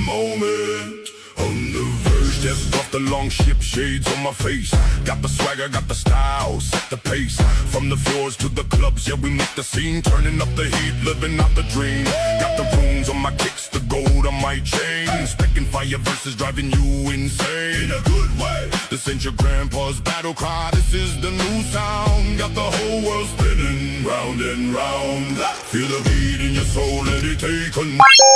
moment. On the verge, stepped off the long ship, shades on my face. Got the swagger, got the style, set the pace. From the floors to the clubs, yeah, we make the scene. Turning up the heat, living out the dream. Got the runes on my kicks, the gold on my chain. Specking fire verses driving you insane. In a good way. This ain't your grandpa's battle cry, this is the new sound. Got the whole world spinning round and round. Feel the beat in your soul, let it take control.